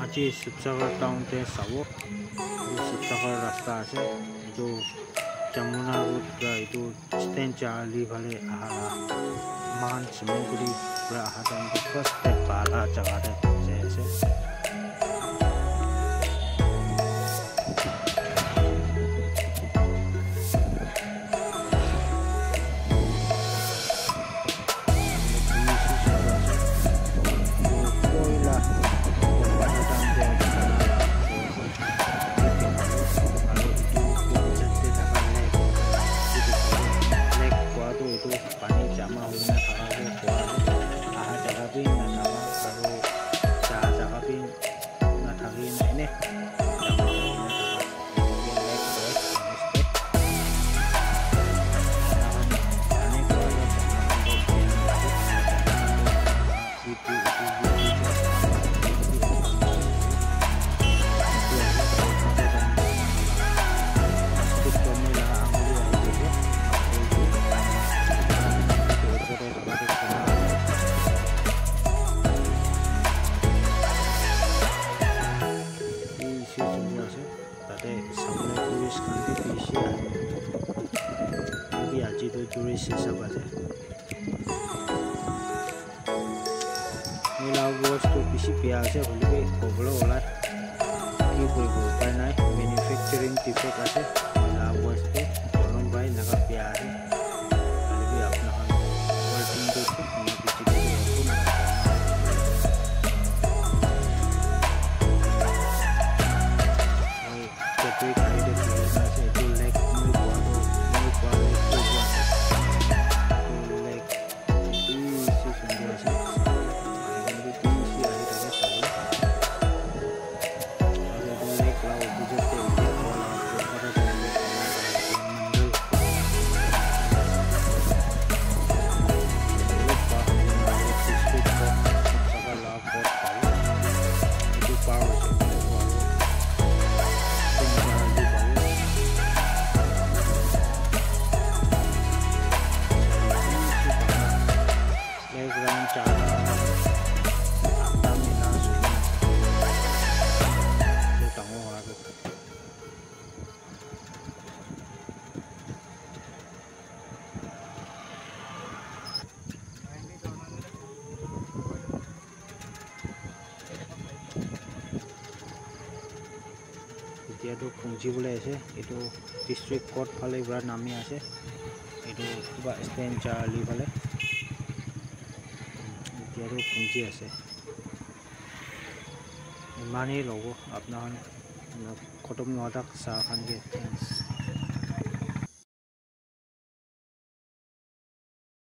আজি শিৱসাগৰ টাউনতে চাব শিৱসাগৰ ৰাস্তা আছে এইটো যমুনা ৰোড এইটো ষ্টেণ্ড চাৰ্লি ফালে আহা মান চিমগুৰি পৰা আহা টাইমটো ফাৰ্ষ্ট পালা জেগাতে যাই আছে আজি তো টুরিস্ট হিসাব আছে নীলা বস্তু বেশি পেয়া আছে বলে কবলো ওলাই কি করব উপায় নাই ম্যানুফ্যাকচারিং ডিফেক্ট আছে নীলা বস্তু গরম ভাই নাগা পেয়া আছে খালি আপনার ওয়ার্কিং করতে কোনো কিছু এতিয়াতো পুঞ্জিবলৈ আছে এইটো ডিষ্ট্ৰিক্ট কোৰ্ট ফালে পুৰা নামি আছে এইটো কিবা ষ্টেণ্ড চাৰ্লি ফালে এতিয়াতো পুঞ্জি আছে ইমানেই ল'ব আপোনাৰ খতম নোহোৱা চাহখানকে